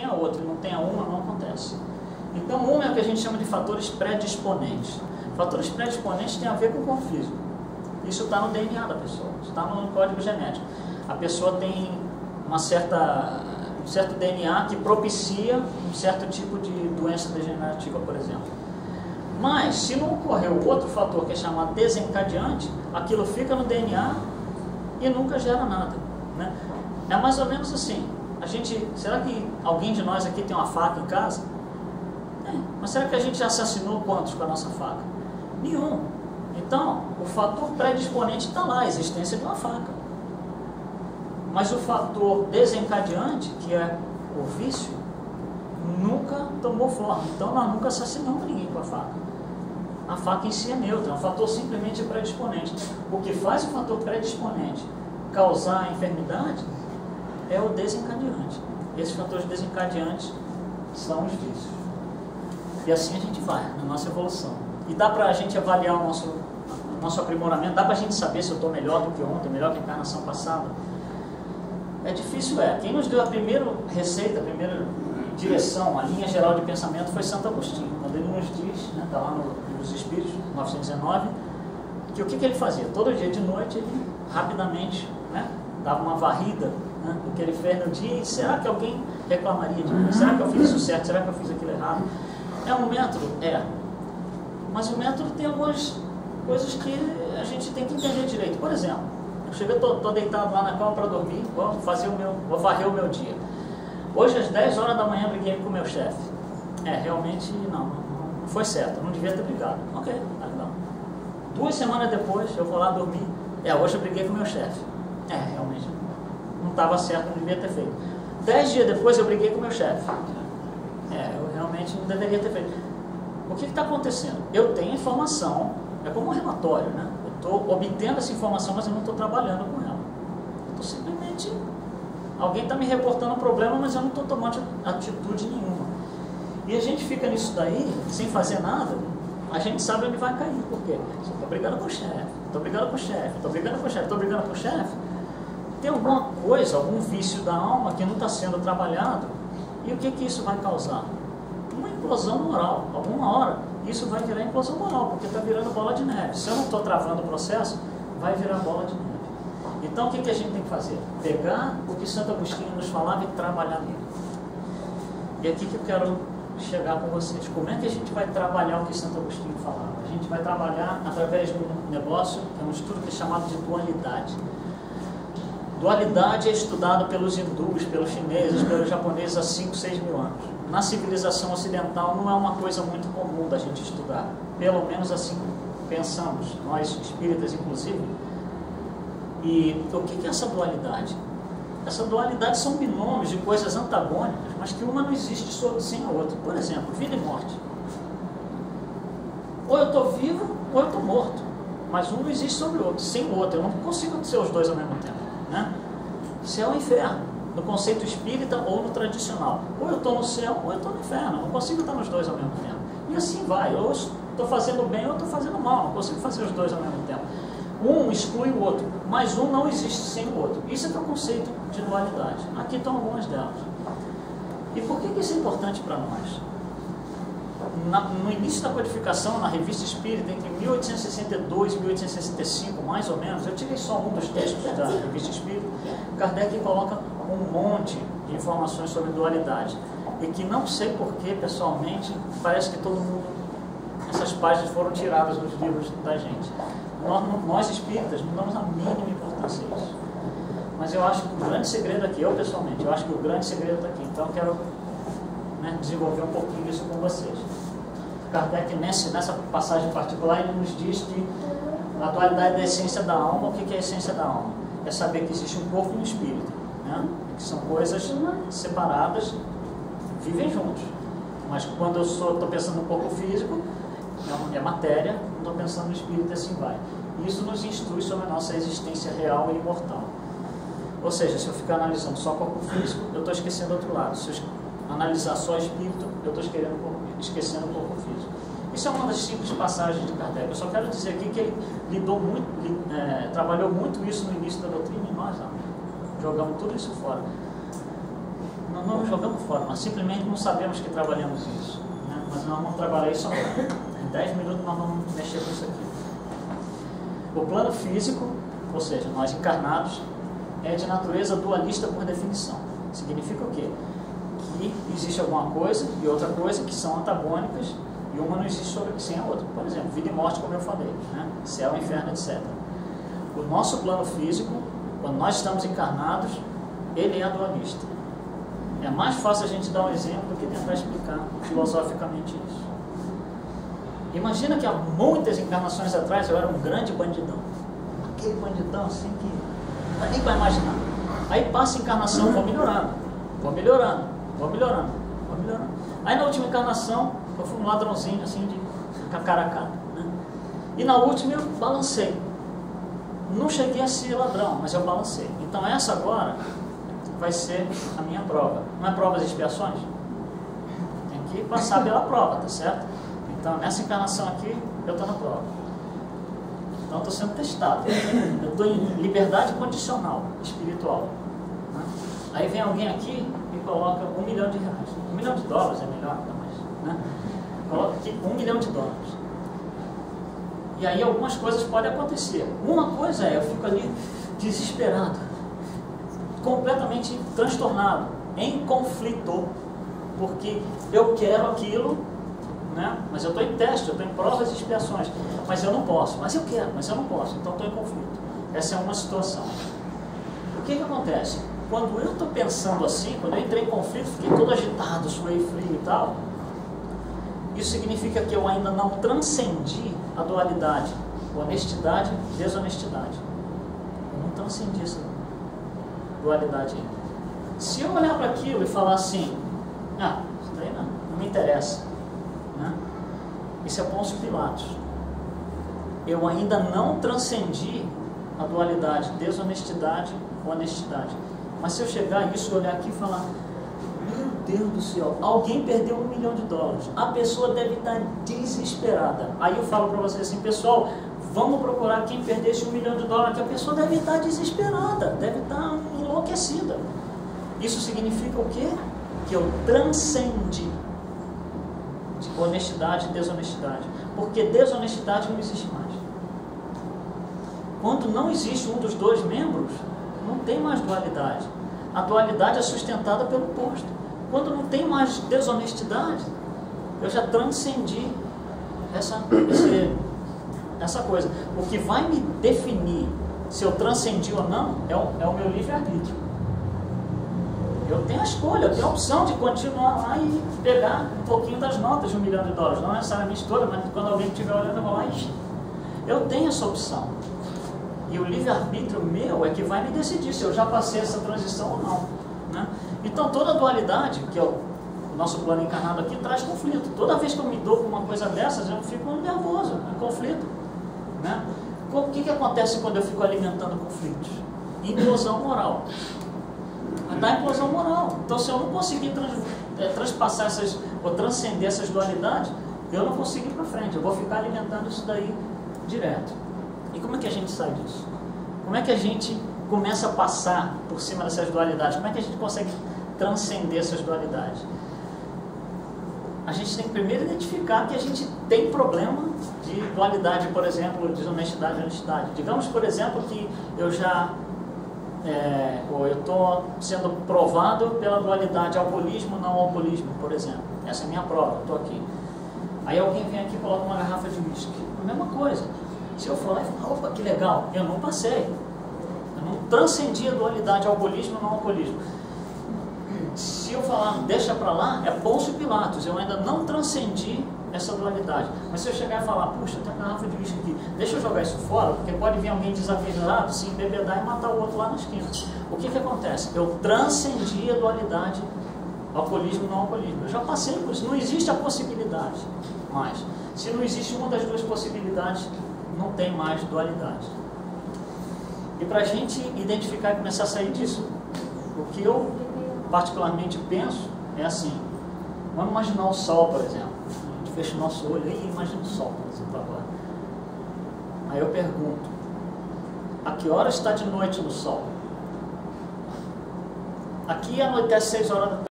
tem a outra e não tem a uma, não acontece. Então, uma é o que a gente chama de fatores predisponentes. Fatores predisponentes têm a ver com o corpo físico. Isso está no DNA da pessoa, está no código genético. A pessoa tem um certo DNA que propicia um certo tipo de doença degenerativa, por exemplo. Mas, se não ocorrer o outro fator que é chamado desencadeante, aquilo fica no DNA e nunca gera nada, né? É mais ou menos assim. Será que alguém de nós aqui tem uma faca em casa? Mas será que a gente já assassinou quantos com a nossa faca? Nenhum. Então, o fator predisponente está lá, a existência de uma faca. Mas o fator desencadeante, que é o vício, nunca tomou forma. Então, nós nunca assassinamos ninguém com a faca. A faca em si é neutra, é um fator simplesmente predisponente. O que faz o fator predisponente causar a enfermidade é o desencadeante. Esses fatores desencadeantes são os vícios. E assim a gente vai, na nossa evolução. E dá para a gente avaliar o nosso aprimoramento, dá para a gente saber se eu estou melhor do que ontem, melhor que a encarnação passada. É difícil, Quem nos deu a primeira receita, a primeira direção, a linha geral de pensamento foi Santo Agostinho. Quando ele nos diz, está lá no Livro dos Espíritos, 1919, que o que ele fazia? Todo dia de noite ele rapidamente dava uma varrida do que ele fez no dia, e será que alguém reclamaria de mim? Será que eu fiz isso certo? Será que eu fiz aquilo errado? É um método? Mas o método tem algumas coisas que a gente tem que entender direito. Por exemplo, eu estou deitado lá na cama para dormir, vou varrer o meu dia. Hoje às 10 horas da manhã briguei com o meu chefe. Realmente não foi certo, eu não devia ter brigado. Ok, tá legal. 2 semanas depois eu vou lá dormir. Hoje eu briguei com o meu chefe. Realmente não estava certo, não devia ter feito. 10 dias depois eu briguei com o meu chefe. Eu realmente não deveria ter feito. O que está acontecendo? Eu tenho informação, é como um relatório, Eu estou obtendo essa informação, mas eu não estou trabalhando com ela. Eu estou simplesmente... Alguém está me reportando um problema, mas eu não estou tomando atitude nenhuma. E a gente fica nisso daí, sem fazer nada, a gente sabe onde vai cair. Por quê? Estou brigando com o chefe, estou brigando com o chefe, estou brigando com o chefe, estou brigando com o chefe. Tem alguma coisa, algum vício da alma que não está sendo trabalhado. E o que isso vai causar? Uma implosão moral. Alguma hora isso vai virar implosão moral, porque está virando bola de neve. Se eu não estou travando o processo, vai virar bola de neve. Então o que a gente tem que fazer? Pegar o que Santo Agostinho nos falava e trabalhar nele. E aqui que eu quero chegar com vocês. Como é que a gente vai trabalhar o que Santo Agostinho falava? A gente vai trabalhar através de um negócio, que é um estudo que é chamado de dualidade. Dualidade é estudado pelos hindus, pelos chineses, pelos japoneses há 5, 6 mil anos. Na civilização ocidental não é uma coisa muito comum da gente estudar. Pelo menos assim pensamos, nós espíritas inclusive. E o que é essa dualidade? Essa dualidade são binômios de coisas antagônicas, mas que uma não existe sem a outra. Por exemplo, vida e morte. Ou eu estou vivo, ou eu estou morto. Mas um não existe sobre o outro, sem o outro. Eu não consigo ser os dois ao mesmo tempo. Céu e inferno, no conceito espírita ou no tradicional. Ou eu estou no céu, ou eu estou no inferno. Eu não consigo estar nos dois ao mesmo tempo. E assim vai. Ou estou fazendo bem, ou estou fazendo mal. Não consigo fazer os dois ao mesmo tempo. Um exclui o outro, mas um não existe sem o outro. Isso é que é o conceito de dualidade. Aqui estão algumas delas. E por que isso é importante para nós? No início da codificação, na Revista Espírita, entre 1862 e 1865, mais ou menos, eu tirei só um dos textos da Revista Espírita, Kardec coloca um monte de informações sobre dualidade. E que não sei porquê, pessoalmente, parece que todo mundo, essas páginas foram tiradas dos livros da gente. Nós espíritas não damos a mínima importância a isso. Mas eu acho que o grande segredo aqui, eu pessoalmente, eu acho que o grande segredo está aqui. Então eu quero desenvolver um pouquinho isso com vocês. Kardec, nessa passagem particular, ele nos diz que a dualidade da essência da alma. O que é a essência da alma? É saber que existe um corpo e um espírito, que são coisas separadas, vivem juntos. Mas quando eu estou pensando no corpo físico, é matéria, estou pensando no espírito, e assim vai. Isso nos instrui sobre a nossa existência real e imortal. Ou seja, se eu ficar analisando só corpo físico, eu estou esquecendo o outro lado. Se eu analisar só espírito, eu estou esquecendo o corpo físico. Isso é uma das simples passagens de Kardec. Eu só quero dizer aqui que ele trabalhou muito isso no início da doutrina e nós jogamos tudo isso fora. Nós não jogamos fora, nós simplesmente não sabemos que trabalhamos isso, né? Mas nós vamos trabalhar isso agora. Em 10 minutos nós vamos mexer com isso aqui. O plano físico, ou seja, nós encarnados, é de natureza dualista por definição. Significa o quê? Que existe alguma coisa e outra coisa que são antagônicas e uma não existe sem a outra. Por exemplo, vida e morte, como eu falei, né? Céu, inferno, etc. O nosso plano físico, quando nós estamos encarnados, ele é dualista. É mais fácil a gente dar um exemplo do que tentar explicar filosoficamente isso. Imagina que há muitas encarnações atrás eu era um grande bandidão. Aquele bandidão assim que não dá nem para imaginar. Aí passa a encarnação, vou melhorando, vou melhorando, vou melhorando, vou melhorando. Aí na última encarnação eu fui um ladrãozinho assim de cacaracata, né? E na última eu balancei. Não cheguei a ser ladrão, mas eu balancei. Então essa agora vai ser a minha prova. Não é provas e expiações? Tem que passar pela prova, tá certo? Então nessa encarnação aqui eu estou na prova. Então eu estou sendo testado. Eu estou em liberdade condicional, espiritual, né? Aí vem alguém aqui e coloca R$1 milhão. R$1 milhão é melhor, mas, né? Coloca aqui R$1 milhão. E aí algumas coisas podem acontecer. Uma coisa é, eu fico ali desesperado, completamente transtornado, em conflito, porque eu quero aquilo, né? Mas eu estou em teste, eu estou em provas e expiações, mas eu não posso, mas eu quero, mas eu não posso, então estou em conflito. Essa é uma situação. O que acontece? Quando eu estou pensando assim, quando eu entrei em conflito, fiquei todo agitado, suei frio e tal, isso significa que eu ainda não transcendi a dualidade, honestidade e desonestidade. Eu não transcendi essa dualidade ainda. Se eu olhar para aquilo e falar assim, isso daí não me interessa, né? Isso é Pôncio Pilatos. Eu ainda não transcendi a dualidade, desonestidade, honestidade. Mas se eu chegar a isso, olhar aqui e falar, meu Deus do céu, alguém perdeu $1 milhão. A pessoa deve estar desesperada. Aí eu falo para vocês assim, pessoal, vamos procurar quem perdeu esse $1 milhão, que a pessoa deve estar desesperada, deve estar enlouquecida. Isso significa o quê? Que eu transcendi de honestidade e desonestidade. Porque desonestidade não existe mais. Quando não existe um dos dois membros, não tem mais dualidade. A dualidade é sustentada pelo oposto. Quando não tem mais desonestidade, eu já transcendi essa coisa. O que vai me definir se eu transcendi ou não é o meu livre-arbítrio. Eu tenho a escolha, eu tenho a opção de continuar lá e pegar um pouquinho das notas de $1 milhão. Não necessariamente toda, mas quando alguém estiver olhando, eu vou lá e eu tenho essa opção. E o livre-arbítrio meu é que vai me decidir se eu já passei essa transição ou não, né? Então toda dualidade, que é o nosso plano encarnado aqui, traz conflito. Toda vez que eu me dou com uma coisa dessas, eu fico nervoso, em conflito, né? O que acontece quando eu fico alimentando conflitos? Implosão moral. Dá implosão moral. Então se eu não conseguir transpassar ou transcender essas dualidades, eu não consigo ir para frente. Eu vou ficar alimentando isso daí direto. E como é que a gente sai disso? Como é que a gente começa a passar por cima dessas dualidades? Como é que a gente consegue transcender essas dualidades? A gente tem que primeiro identificar que a gente tem problema de dualidade, por exemplo, desonestidade e honestidade. Digamos, por exemplo, que eu estou sendo provado pela dualidade alcoolismo não alcoolismo, por exemplo. Essa é a minha prova, eu estou aqui. Aí alguém vem aqui e coloca uma garrafa de uísque. A mesma coisa. Se eu for lá e falar, opa, que legal, eu não passei. Eu não transcendi a dualidade alcoolismo não alcoolismo. Se eu falar, deixa para lá, é Pôncio Pilatos. Eu ainda não transcendi essa dualidade. Mas se eu chegar e falar, puxa, tem uma garrafa de uísque aqui, deixa eu jogar isso fora, porque pode vir alguém desavisado, se embebedar e matar o outro lá na esquina. O que acontece? Eu transcendi a dualidade alcoolismo não alcoolismo. Eu já passei por isso. Não existe a possibilidade mais. Se não existe uma das duas possibilidades, não tem mais dualidade. E para a gente identificar e começar a sair disso, o que eu particularmente penso é assim, vamos imaginar o sol, por exemplo. A gente fecha o nosso olho e imagina o sol, por exemplo, agora. Aí eu pergunto, a que hora está de noite no sol? Aqui anoitece 6 horas da